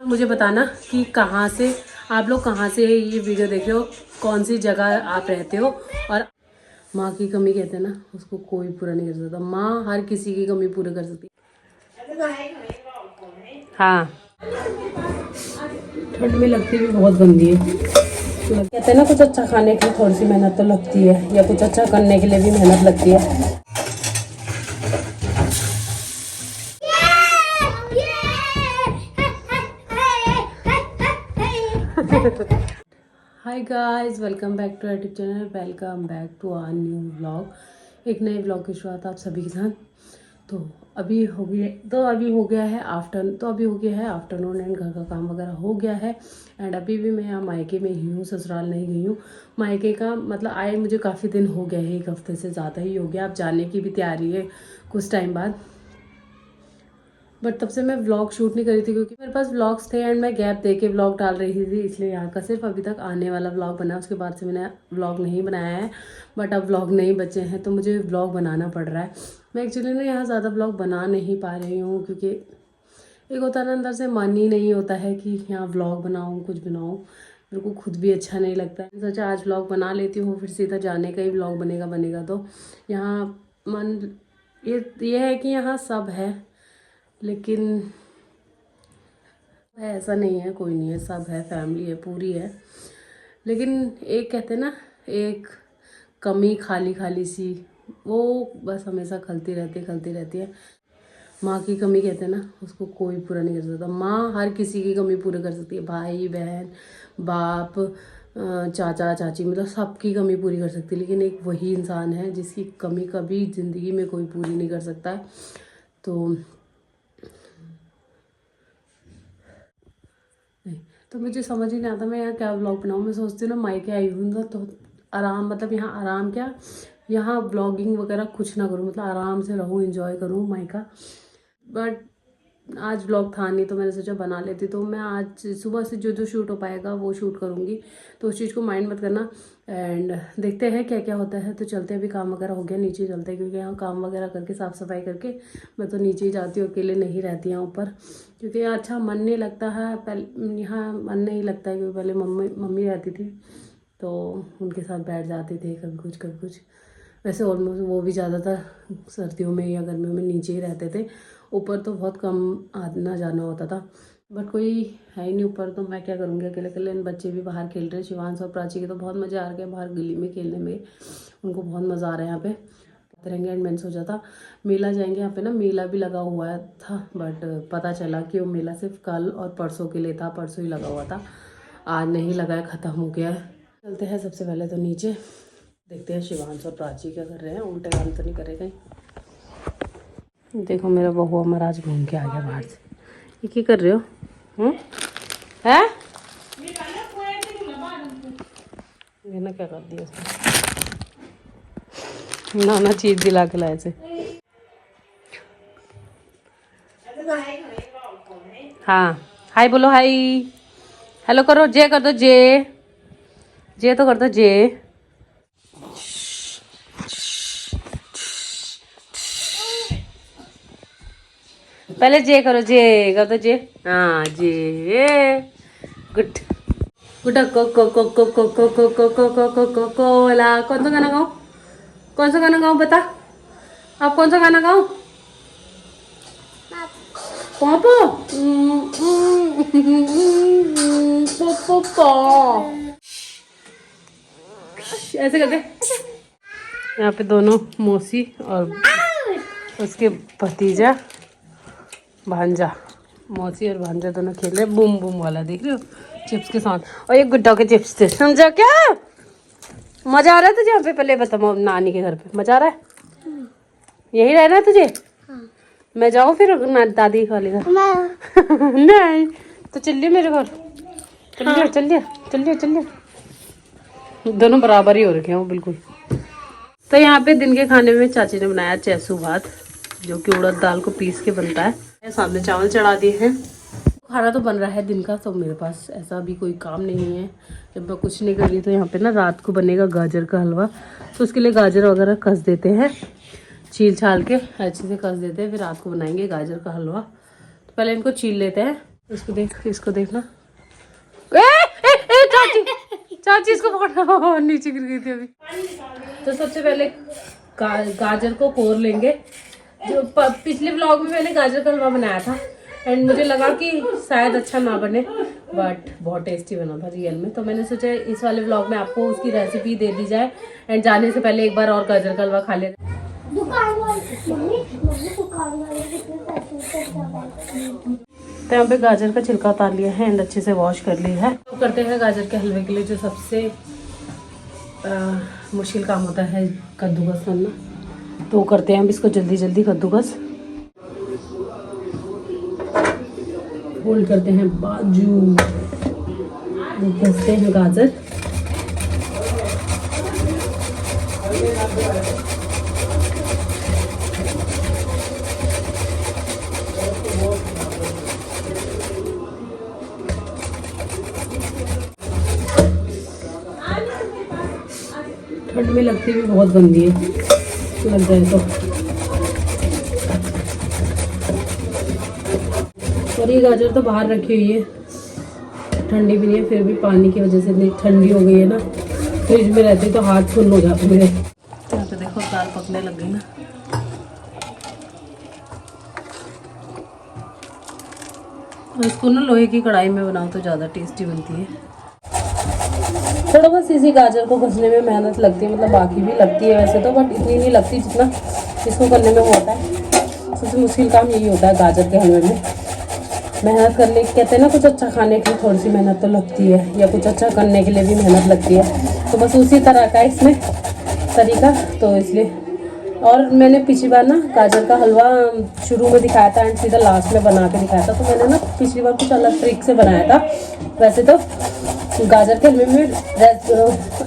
मुझे बताना कि कहाँ से आप लोग कहाँ से ये वीडियो देख रहे हो, कौन सी जगह आप रहते हो। और माँ की कमी कहते हैं ना, उसको कोई पूरा नहीं कर सकता। माँ हर किसी की कमी पूरी कर सकती है। हाँ, ठंड में लगती भी बहुत गंदी है। कहते हैं ना, कुछ अच्छा खाने के लिए थोड़ी सी मेहनत तो लगती है, या कुछ अच्छा करने के लिए भी मेहनत लगती है। Hi guys, welcome back to YouTube channel, welcome back to our new vlog. एक नए व्लॉग की शुरुआत आप सभी के साथ। तो अभी हो गया है आफ्टरनून एंड घर का काम वगैरह हो गया है। एंड अभी भी मैं यहाँ मायके में ही हूँ, ससुराल नहीं गई हूँ। मायके का मतलब आए मुझे काफ़ी दिन हो गया है, एक हफ्ते से ज़्यादा ही हो गया। अब जाने की भी तैयारी है कुछ टाइम बाद। बट तब से मैं व्लॉग शूट नहीं करी थी क्योंकि मेरे पास व्लॉग्स थे एंड मैं गैप दे के व्लॉग डाल रही थी, इसलिए यहाँ का सिर्फ अभी तक आने वाला व्लॉग बना। उसके बाद से मैंने व्लॉग नहीं बनाया है। बट अब व्लॉग नहीं बचे हैं तो मुझे व्लॉग बनाना पड़ रहा है। मैं एक्चुअली ना यहाँ ज़्यादा व्लॉग बना नहीं पा रही हूँ क्योंकि एक होता है ना, अंदर से मन ही नहीं होता है कि यहाँ व्लॉग बनाऊँ, कुछ बनाऊँ। मेरे को खुद भी अच्छा नहीं लगता है। सोचा आज व्लॉग बना लेती हूँ, फिर सीधा जाने का ही व्लॉग बनेगा। तो यहाँ मन ये है कि यहाँ सब है, लेकिन ऐसा नहीं है, कोई नहीं है, सब है, फैमिली है, पूरी है। लेकिन एक कहते हैं ना, एक कमी खाली खाली सी, वो बस हमेशा खलती रहती है। माँ की कमी कहते हैं ना, उसको कोई पूरा नहीं कर सकता। माँ हर किसी की कमी पूरी कर सकती है, भाई बहन बाप चाचा चाची, मतलब सबकी कमी पूरी कर सकती है। लेकिन एक वही इंसान है जिसकी कमी कभी ज़िंदगी में कोई पूरी नहीं कर सकता है। तो नहीं, तो मुझे समझ ही नहीं आता मैं यहाँ क्या व्लॉग बनाऊँ। मैं सोचती हूँ ना, मायके आई हूँ ना तो आराम, मतलब यहाँ आराम क्या, यहाँ व्लॉगिंग वगैरह कुछ ना करूँ, मतलब आराम से रहूँ, एंजॉय करूँ मायका। बट आज व्लॉग था नहीं तो मैंने सोचा बना लेती। तो मैं आज सुबह से जो जो शूट हो पाएगा वो शूट करूँगी, तो उस चीज़ को माइंड मत करना। एंड देखते हैं क्या क्या होता है। तो चलते हैं, अभी काम वगैरह हो गया, नीचे चलते हैं क्योंकि यहाँ काम वगैरह करके साफ़ सफाई करके मैं तो नीचे ही जाती हूँ, अकेले नहीं रहती यहाँ ऊपर क्योंकि अच्छा मन नहीं लगता है। पहले यहाँ मन नहीं लगता है क्योंकि पहले मम्मी रहती थी तो उनके साथ बैठ जाते थे, कभी कुछ। वैसे ऑलमोस्ट वो भी ज़्यादातर सर्दियों में या गर्मियों में नीचे ही रहते थे, ऊपर तो बहुत कम आना जाना होता था। बट कोई है ही नहीं ऊपर, तो मैं क्या करूँगी अकेले अकेले। बच्चे भी बाहर खेल रहे हैं, शिवांश और प्राची के तो बहुत मज़ा आ रहा है बाहर गली में खेलने में, उनको बहुत मज़ा आ रहा है यहाँ पे रहेंगे। एंड मैंने सोचा था मेला जाएंगे, यहाँ पे ना मेला भी लगा हुआ था, बट पता चला कि वो मेला सिर्फ कल और परसों के लिए था, परसों ही लगा हुआ था, आज नहीं लगा है, ख़त्म हो गया है। चलते हैं सबसे पहले तो नीचे, देखते हैं शिवांश और प्राची क्या कर रहे हैं, उल्टे काम तो नहीं करे कहीं। देखो मेरा बहू महाराज घूम के आ गया बाहर से। ये क्या कर रहे हो है? ये ना क्या कर दिया उसने, ना चीज दिला के लाए से। हाँ हाय बोलो, हाय हेलो करो, जे कर दो, जे तो कर दो, जे। पहले जे करो, जे कर दो, जे। हाँ जे, गुड गुड। कोला। कौन सा गाना गाऊं, कौन सा गाना गाऊं बता, आप कौन सा गाना गाऊं? पापा ऐसे करते। यहाँ पे दोनों मौसी और उसके भतीजा भांजा, मौसी और भांजा दोनों खेल रहे बूम बूम वाला, देख रहे हो, चिप्स के साथ। और ये गुड्डा के चिप्स थे, समझा क्या? मजा आ रहा है तुझे यहाँ पे? पहले बता, नानी के घर पे मजा आ रहा है? यही रहना है तुझे? मैं जाऊँ फिर दादी वाले घर? नहीं तो चलिए मेरे घर, चलिए। दोनों बराबर ही हो रखे हैं वो बिल्कुल। तो यहाँ पे दिन के खाने में चाची ने बनाया चैसू भात, जो कि उड़द दाल को पीस के बनता है। सामने चावल चढ़ा दिए हैं, खाना तो बन रहा है दिन का। तो मेरे पास ऐसा भी कोई काम नहीं है जब मैं कुछ नहीं कर रही। तो यहाँ पे ना रात को बनेगा गाजर का हलवा, तो उसके लिए गाजर वगैरह कस देते हैं, छील छाल के अच्छे से कस देते हैं, फिर रात को बनाएंगे गाजर का हलवा। तो पहले इनको छील लेते हैं, इसको देख, इसको देखना। चाची चाची इसको पकड़ना, नीचे गिर गई थी अभी। तो सबसे पहले गाजर को कोर लेंगे। जो पिछले व्लॉग में मैंने गाजर का हलवा बनाया था एंड मुझे लगा कि शायद अच्छा ना बने, बट बहुत टेस्टी बना था रियल में। तो मैंने सोचा इस वाले व्लॉग में आपको उसकी रेसिपी दे दी जाए एंड जाने से पहले एक बार और गाजर का हलवा खा लें। तो यहाँ पे गाजर का छिलका उतार लिया है एंड अच्छे से वॉश कर लिया है। तो करते हैं गाजर के हलवे के लिए जो सबसे मुश्किल काम होता है, कद्दूकस करना। तो करते हैं हम इसको जल्दी जल्दी कद्दूकस। फोल्ड करते हैं बाजू, कसते हैं गाजर। ठंड में लगती भी बहुत गंदी है, लग जाए तो। और ये गाजर तो बाहर रखी हुई है, ठंडी भी नहीं है, फिर भी पानी की वजह से इतनी ठंडी हो गई है ना, फ्रिज में रहती तो हाथ फुल हो जाते मेरे। यहाँ पे देखो दाल पकने लग गई ना। इसको ना लोहे की कढ़ाई में बनाओ तो ज़्यादा टेस्टी बनती है। थोड़ा बस इसी गाजर को घसने में मेहनत लगती है, मतलब बाकी भी लगती है वैसे तो, बट इतनी नहीं लगती जितना इसको करने में होता है। सबसे मुश्किल काम यही होता है गाजर के हलवे में, मेहनत करने। कहते हैं ना कुछ अच्छा खाने के लिए थोड़ी सी मेहनत तो लगती है, या कुछ अच्छा करने के लिए भी मेहनत लगती है। तो बस उसी तरह का इसमें तरीका, तो इसलिए। और मैंने पिछली बार ना गाजर का हलवा शुरू में दिखाया था एंड सीधा लास्ट में बना के दिखाया था। तो मैंने ना पिछली बार कुछ अलग ट्रिक से बनाया था। वैसे तो गाजर के हलवे में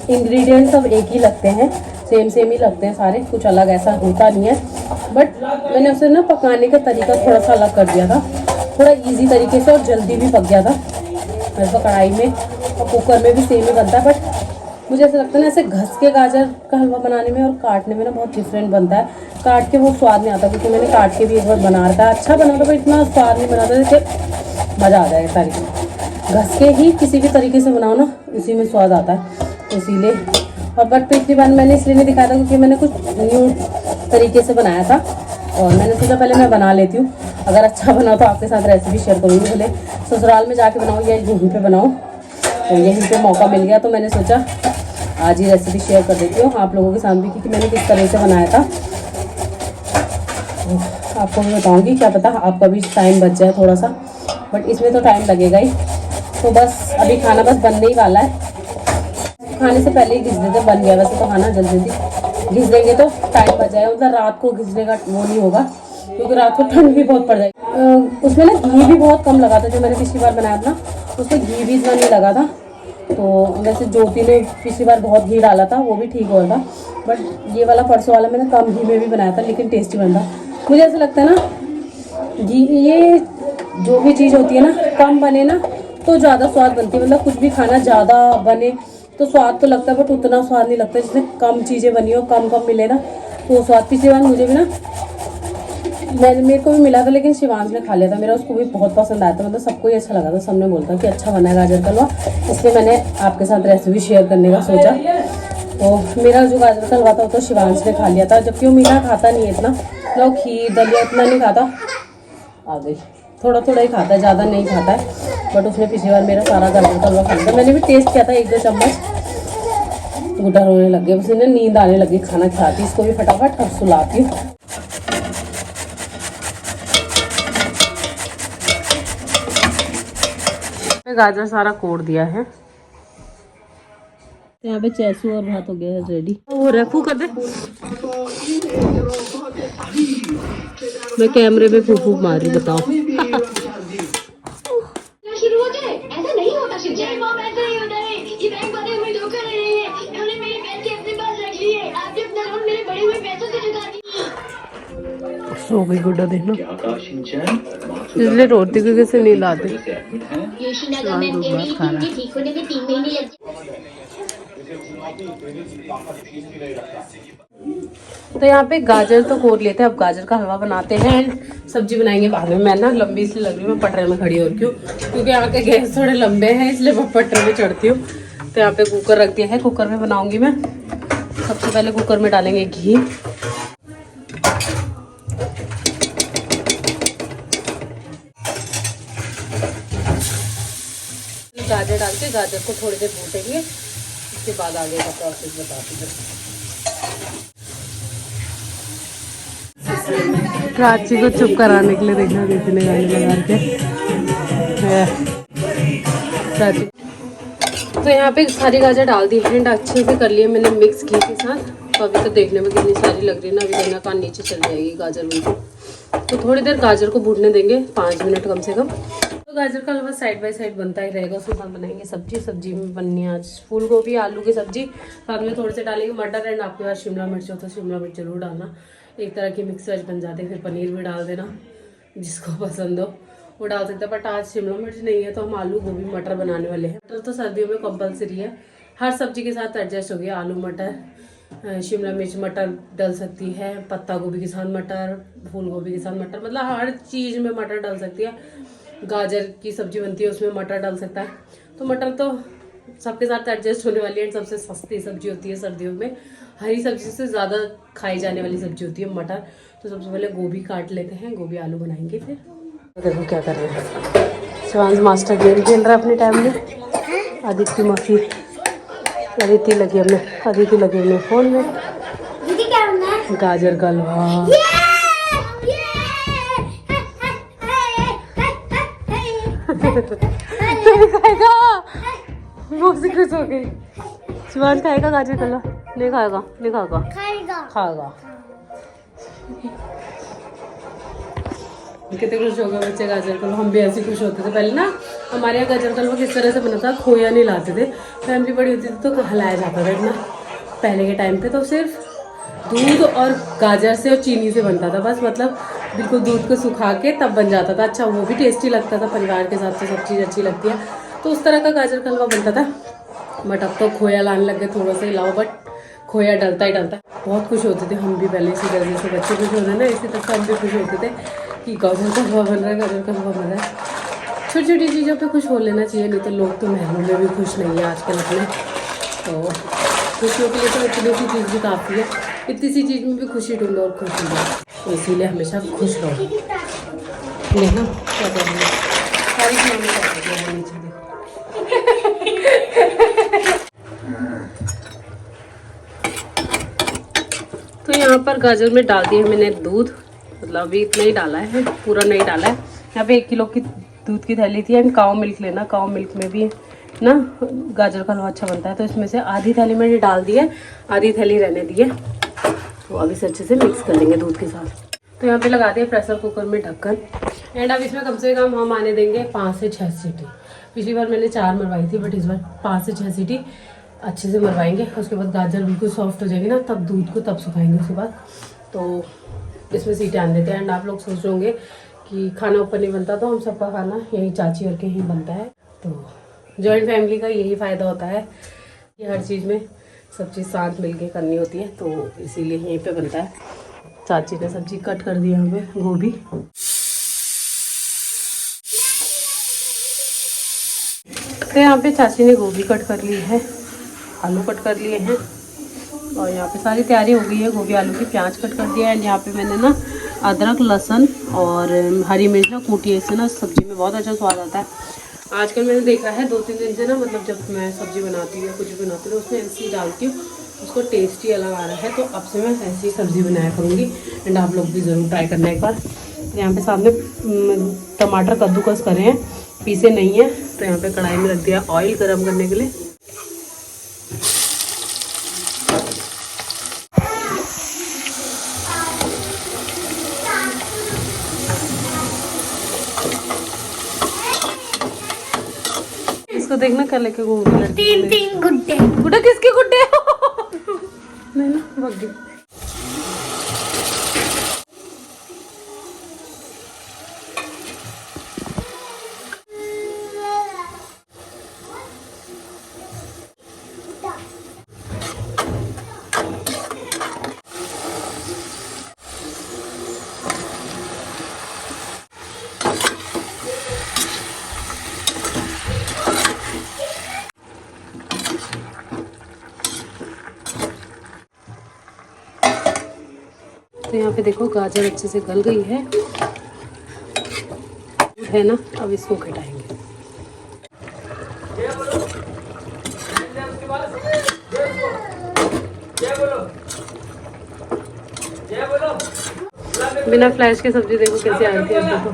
इंग्रेडिएंट सब एक ही लगते हैं, सेम ही लगते हैं सारे, कुछ अलग ऐसा होता नहीं है। बट मैंने उसे ना पकाने का तरीका थोड़ा सा अलग कर दिया था, थोड़ा इजी तरीके से, और जल्दी भी पक गया था। वैसे कढ़ाई में और कुकर में भी सेम ही बनता है, बट मुझे ऐसा लगता है ना ऐसे घस के गाजर का हलवा बनाने में और काटने में ना बहुत डिफरेंट बनता है। काट के वो स्वाद नहीं आता, क्योंकि मैंने काट के भी एक बार बना रखा है, अच्छा बना था, पर इतना स्वाद नहीं बनाता जैसे मज़ा आ जाएगा तरीके। घस के ही किसी भी तरीके से बनाओ ना, उसी में स्वाद आता है, इसीलिए। और बट पिछली बार मैंने इसलिए नहीं दिखाया था क्योंकि मैंने कुछ न्यू तरीके से बनाया था, और मैंने सोचा पहले मैं बना लेती हूँ, अगर अच्छा बना तो आपके साथ रेसिपी शेयर करूँगी। भले ससुराल में जाके बनाओ या यहीं पे बनाओ, तो यहीं पे मौका मिल गया तो मैंने सोचा आज ही रेसिपी शेयर कर देती हूँ आप लोगों के साथ भी, क्योंकि मैंने किस तरह से बनाया था आपको मैं बताऊँगी। क्या पता आपका भी टाइम बच जाए थोड़ा सा, बट इसमें तो टाइम लगेगा ही। तो बस अभी खाना बस बनने ही वाला है, खाने से पहले ही घिस देते, बन गया वैसे तो खाना, जल्दी जल्दी घिस देंगे तो टाइम बच जाएगा। मतलब रात को घिसने का वो नहीं होगा, क्योंकि रात को ठंड भी बहुत पड़ जाएगी। उसमें ना घी भी बहुत कम लगा था, जो मैंने पिछली बार बनाया था उसमें घी भी इतना नहीं लगा था। तो वैसे ज्योति ने पिछली बार बहुत घी डाला था, वो भी ठीक हो था, बट ये वाला परसों वाला मैंने कम घी में भी बनाया था, लेकिन टेस्टी बन था। मुझे ऐसा लगता है ना घी, ये जो भी चीज़ होती है ना कम बने ना तो ज़्यादा स्वाद बनती है। मतलब कुछ भी खाना ज़्यादा बने तो स्वाद तो लगता है, बट उतना स्वाद नहीं लगता जिसमें कम चीज़ें बनी हो, कम मिले ना तो स्वाद। पिछली बार मुझे भी ना मेरे को भी मिला था, लेकिन शिवांश ने खा लिया था मेरा, उसको भी बहुत पसंद आया था, मतलब सबको ही अच्छा लगा था, सबने बोलता कि अच्छा बना है गाजर का हलवा, इसलिए मैंने आपके साथ रेसिपी शेयर करने का सोचा। तो मेरा जो गाजर का हलवा था वो तो शिवांश ने खा लिया था, जबकि वो मीठा खाता नहीं है इतना, मतलब खीर दलिया इतना नहीं खाता, आ गई थोड़ा थोड़ा ही खाता है, ज़्यादा नहीं खाता है। बट उसने पिछली बार मेरा सारा गाजर का हलवा खा लिया था। मैंने भी टेस्ट किया था 1-2 चम्मच, गुटा रोने लग गया, उसे नींद आने लगी, खाना खाती, इसको भी फटाफट अब सुलाती हूँ। गाजर सारा कोड़ दिया है, यहाँ पे चैसू और भात हो गया है रेडी। वो रखू कर दे, मैं कैमरे में फूफ फूफ मारी, बताओ। शुरू हो जाए, ऐसा नहीं होता शिवजी, मॉम ऐसा नहीं होता है, ये बैंक वाले हमें धोखा दे रहे हैं, उन्होंने मेरे पैसे अपने पास रख लिए, आपने अपना लोन मेरे बड़े हुए पैसों से चुका दिया। सो गई गुड्डा, देखना इसलिए रोटी क्योंकि से नींद आती। बात खा रहा है। तो यहाँ पे गाजर तो कोर लेते हैं, अब गाजर का हलवा बनाते हैं एंड सब्जी बनाएंगे बाद में। मैं ना लंबी इसलिए लग रही हूँ, मैं पटरे में खड़ी हो रही हूँ क्योंकि यहाँ के गैस थोड़े लंबे हैं, इसलिए मैं पटरे में चढ़ती हूँ। तो यहाँ पे कुकर रख दिया है, कुकर में बनाऊंगी मैं। सबसे पहले कुकर में डालेंगे घी, गाजर डाल के गाजर को थोड़ी देर भूनेंगे, उसके बाद आगे का प्रोसेस बताती हूँ। प्राची को चुप कराने के लिए देखना दीदी ने गाने लगा के प्राची। तो यहाँ पे सारी गाजर डाल दी है, अच्छे से कर लिए मैंने मिक्स घी के साथ। तो अभी तो देखने में कितनी सारी लग रही है ना, अभी देना का नीचे चल जाएगी गाजर बिल्कुल। तो थोड़ी देर गाजर को भूनने देंगे, 5 मिनट कम से कम। तो गाजर का हलवा साइड बाय साइड बनता ही रहेगा। उसके साथ बनाएंगे सब्जी, सब्जी में बननी है आज फूल गोभी आलू की सब्जी। साथ में थोड़े से डालेंगे मटर एंड आपके पास शिमला मिर्च हो तो शिमला मिर्च जरूर डालना। एक तरह की मिक्स वेज बन जाते हैं। फिर पनीर भी डाल देना, जिसको पसंद हो वो डाल सकते हैं। बट आज शिमला मिर्च नहीं है तो हम आलू गोभी मटर बनाने वाले हैं। मटर तो सर्दियों में कंपलसरी है, हर सब्जी के साथ एडजस्ट हो गया। आलू मटर, शिमला मिर्च मटर डल सकती है, पत्ता गोभी के साथ मटर, फूल गोभी के साथ मटर, मतलब हर चीज़ में मटर डल सकती है। गाजर की सब्जी बनती है उसमें मटर डाल सकता है। तो मटर तो सबके साथ एडजस्ट होने वाली है। सबसे सस्ती सब्जी होती है सर्दियों में, हरी सब्जी से ज़्यादा खाई जाने वाली सब्जी होती है मटर। तो सबसे पहले गोभी काट लेते हैं, गोभी आलू बनाएंगे फिर। तो देखो क्या कर रहे हैं, शिवांश मास्टर गेम खेल रहा है अपने टाइम में। आदित्य मौसी, अदिति लगी हमने फ़ोन में। गाजर का हलवा खाएगा, मौसी खुश हो गई। शिवांश खाएगा गाजर का हलवा? नहीं खाएगा, नहीं खाएगा। कितने खुश हो गए बच्चे गाजर का हलवा। हम भी ऐसे खुश होते थे पहले ना। हमारे यहाँ गाजर का हलवा किस तरह से बना था, खोया नहीं लाते थे, फैमिली बड़ी होती थी तो हलाया जाता था इतना। पहले के टाइम पे तो सिर्फ दूध और गाजर से और चीनी से बनता था बस, मतलब बिल्कुल दूध को सुखा के तब बन जाता था। अच्छा वो भी टेस्टी लगता था, परिवार के साथ तो सब चीज़ अच्छी लगती है। तो उस तरह का गाजर का हलवा बनता था। बट अब तो खोया लाने लग गए, थोड़ा सा हिलाओ बट खोया डलता ही डलता है। बहुत खुश होते थे हम भी पहले, इसी तरह से बच्चे खुश होते हैं ना, इसी तरह से हम भी खुश होते थे कि गाजर का हलवा बन रहा है, गाजर का हलवा बन रहा है। छोटी छोटी चीज़ों पे खुश हो लेना चाहिए, नहीं तो लोग तो महलों में भी खुश नहीं है आजकल अपने। तो खुशियों के लिए तो इतनी सी चीज़ भी काफ़ी है, इतनी सी चीज़ में भी खुशी ढूंढो और खुश हो। तो इसीलिए हमेशा खुश रहो। लेना क्या करेंगे, सारी चीज़ें नीचे देखो। तो यहाँ पर गाजर में डाल दिया मैंने दूध, मतलब अभी इतना ही डाला है, पूरा नहीं डाला है। यहाँ पे 1 किलो की दूध की थैली थी एंड काऊ मिल्क लेना, काऊ मिल्क में भी ना गाजर का हलवा अच्छा बनता है। तो इसमें से आधी थैली मैंने डाल दी है, आधी थैली रहने दी है। तो अब इसे अच्छे से मिक्स कर लेंगे दूध के साथ। तो यहाँ पे लगा दिया प्रेशर कुकर में ढक्कन एंड अब इसमें कम से कम हम आने देंगे 5 से 6 सीटी। पिछली बार मैंने 4 मरवाई थी बट इस बार 5 से 6 सीटी अच्छे से मरवाएंगे। उसके बाद गाजर बिल्कुल सॉफ्ट हो जाएगी ना, तब दूध को तब सुखाएंगे उसके बाद। तो इसमें सीटी आने देते हैं। एंड आप लोग सोच रहे होंगे कि खाना ऊपर नहीं बनता, तो हम सबका खाना यही चाची और के ही बनता है। तो जॉइंट फैमिली का यही फ़ायदा होता है कि हर चीज़ में सब चीज़ साथ मिलके करनी होती है, तो इसीलिए यहीं पे बनता है। चाची ने सब्जी कट कर दी हमें, गोभी। तो यहाँ पे चाची ने गोभी कट कर ली है, आलू कट कर लिए हैं और यहाँ पे सारी तैयारी हो गई है गोभी आलू की। प्याज कट कर दिया है एंड यहाँ पे मैंने ना अदरक लहसुन और हरी मिर्च ना कूटी है, इससे ना सब्जी में बहुत अच्छा स्वाद आता है। आजकल मैंने देखा है 2-3 दिन से ना, मतलब जब मैं सब्जी बनाती हूँ या कुछ भी बनाती हूँ उसमें ऐसी डालती हूँ, उसको टेस्ट ही अलग आ रहा है। तो अब से मैं ऐसी सब्ज़ी बनाया करूँगी एंड आप लोग भी ज़रूर ट्राई करना एक बार। तो यहाँ पे सामने टमाटर कद्दूकस करे हैं, पीसे नहीं है। तो यहाँ पे कढ़ाई में रख दिया ऑयल गर्म करने के लिए। इसको देखना क्या लेके घूम रही है। 3 गुड्डे। गुड्डे किसके गुड्डे? नहीं ना भाग गई। तो यहाँ पे देखो गाजर अच्छे से गल गई है ना। अब इसको घटाएंगे। बिना फ्लैश के सब्जी देखो कैसे आई थी। अब देखो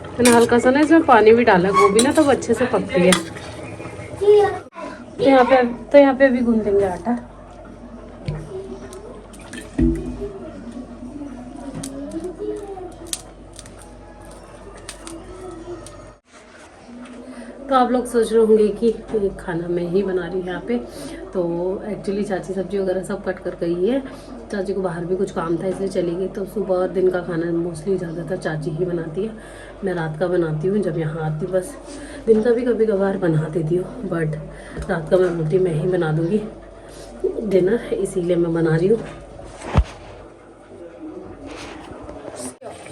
मैंने हल्का सा ना इसमें पानी भी डाला गोभी ना, तब अच्छे से पकती है। तो यहाँ पे अभी गूंथेंगे आटा। तो आप लोग सोच रहे होंगे कि खाना मैं ही बना रही हूँ यहाँ पे। तो एक्चुअली चाची सब्जी वगैरह सब कट कर गई है। चाची को बाहर भी कुछ काम था इसलिए चली गई। तो सुबह और दिन का खाना मोस्टली ज़्यादातर चाची ही बनाती है। मैं रात का बनाती हूँ जब यहाँ आती हूँ। बस दिन का भी कभी कभार बना देती हूँ, बट रात का मैं बोलती मैं ही बना दूँगी डिनर, इसीलिए मैं बना रही हूँ।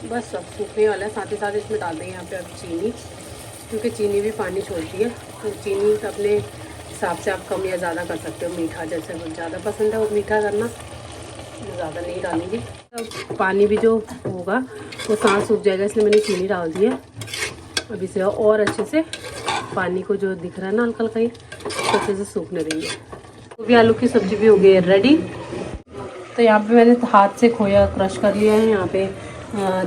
बस सब सूखने वाला है। साथ ही साथ इसमें डाल देंगे यहाँ पे अब चीनी, क्योंकि चीनी भी पानी छोड़ती है। तो चीनी अपने हिसाब से आप कम या ज़्यादा कर सकते हो। मीठा जैसे कुछ ज़्यादा पसंद है वो मीठा करना, ज़्यादा नहीं डालेंगे। तो पानी भी जो होगा वो साथ सूख जाएगा, इसलिए मैंने चीनी डाल दी है। अब इसे और अच्छे से पानी को जो दिख रहा है ना हल्का हल्का, तो अच्छे से सूखने देंगे। तो भी आलू की सब्ज़ी भी हो गई है रेडी। तो यहाँ पे मैंने हाथ से खोया क्रश कर लिया है। यहाँ पे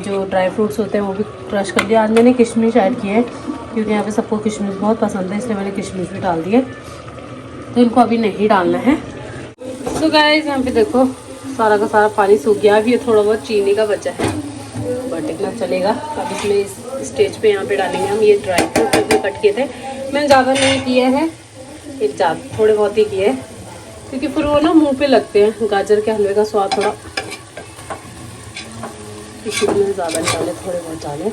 जो ड्राई फ्रूट्स होते हैं वो भी क्रश कर लिया। आज मैंने किशमिश ऐड किए हैं क्योंकि यहाँ पे सबको किशमिश बहुत पसंद है, इसलिए मैंने किशमिश भी डाल दिए। तो इनको अभी नहीं डालना है। तो गाइस यहाँ पे देखो सारा का सारा पानी सूख गया। अभी ये थोड़ा बहुत चीनी का बचा है, बट इतना चलेगा। अब इसमें इस स्टेज पे यहाँ पे डालेंगे हम ये ड्राई फ्रूट जो कट किए थे। मैंने ज़्यादा नहीं किए हैं, थोड़े बहुत ही किए हैं, क्योंकि फिर वो ना मुँह पे लगते हैं। गाजर के हलवे का स्वाद थोड़ा, इसलिए ज़्यादा नहीं डाले, थोड़े बहुत डाले।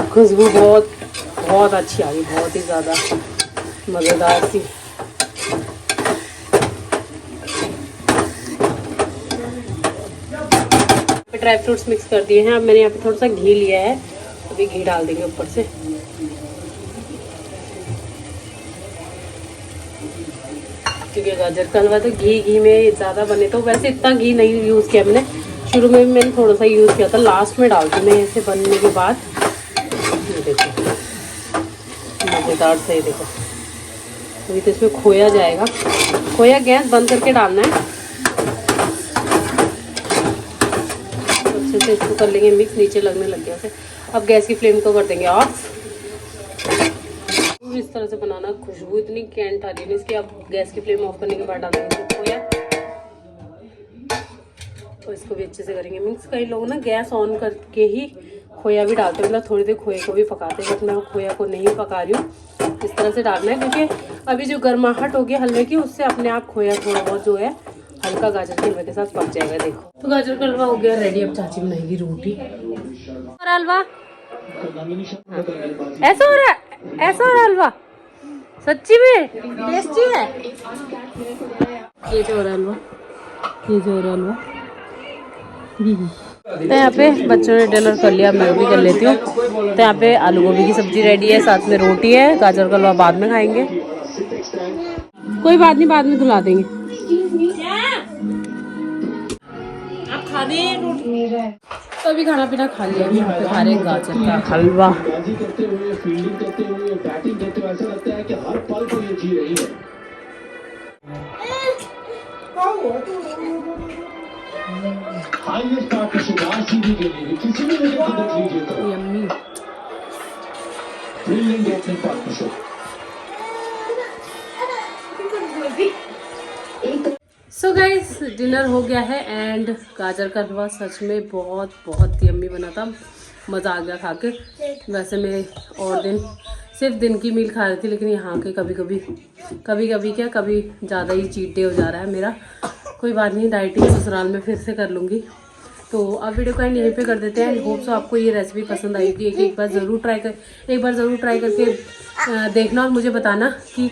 खुशबू बहुत अच्छी आ रही, बहुत ही ज़्यादा मज़ेदार सी। ड्राई फ्रूट्स मिक्स कर दिए हैं। अब मैंने यहाँ पे थोड़ा सा घी लिया है, अभी घी डाल देंगे ऊपर से। क्योंकि गाजर का हलवा तो घी में ज़्यादा बने, तो वैसे इतना घी नहीं यूज़ किया मैंने। शुरू में भी मैंने थोड़ा सा यूज़ किया था, लास्ट में डालती मैं ऐसे बनने के बाद। ये देखो मज़ेदार से, ये देखो अभी तो इसमें खोया जाएगा। खोया गैस बंद करके डालना है। अच्छे से इसको कर लेंगे मिक्स, नीचे लगने लग गया से। अब गैस की फ्लेम को कर देंगे ऑफ। इस तरह से बनाना, खुशबू इतनी कैंट आ रही है इसकी। अब गैस की फ्लेम ऑफ करने के बाद डाल देंगे खोया, तो इसको भी अच्छे से करेंगे मिक्स। कई लोग ना गैस ऑन करके ही खोया भी डालते हैं, मतलब थोड़ी देर खोए को भी पकाते हैं, बट मैं खोया को नहीं पका रही हूँ। इस तरह से डालना है क्योंकि अभी जो गर्माहट होगी हलवे की, उससे अपने आप खोया थोड़ा बहुत जो है हल्का गाजर के हलवे के साथ पक जाएगा। देखो तो गाजर का हलवा हो गया रेडी। अब चाची बनाएगी रोटी और हलवा। ऐसा हो रहा है, ऐसा हो रहा है हलवा सच्ची में टेस्टी है। ये जो हो रहा है हलवा, ये जो हो रहा है हलवा। तो यहाँ पे बच्चों ने डिनर कर लिया, मैं भी कर लेती हूँ। तो यहाँ पे आलू गोभी की सब्जी रेडी है, साथ में रोटी है। गाजर का हलवा बाद में खाएंगे, कोई बात नहीं, बाद में धुला देंगे। आप खा दें रोटी। तो अभी खाना पीना खा लिया, यहाँ पे खा रहे गाजर का हलवा। यम्मी। सो गाइस डिनर हो गया है एंड गाजर का हलवा सच में बहुत यम्मी बना था। मज़ा आ गया खा के। वैसे मैं और दिन सिर्फ दिन की मील खा रही थी, लेकिन यहाँ के कभी कभी ज़्यादा ही चीट डे हो जा रहा है मेरा। कोई बात नहीं, डाइटिंग ससुराल में फिर से कर लूँगी। तो अब वीडियो का यहीं पे कर देते हैं। होप सो आपको ये रेसिपी पसंद आएगी। एक बार ज़रूर ट्राई करके देखना और मुझे बताना कि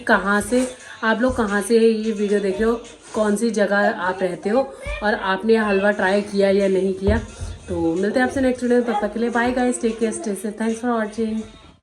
आप लोग कहाँ से ये वीडियो देख रहे हो, कौन सी जगह आप रहते हो और आपने यह हलवा ट्राई किया या नहीं किया। तो मिलते हैं आपसे नेक्स्ट वीडियो में, तब तक के लिए bye guys, take care, stay safe, thanks for watching.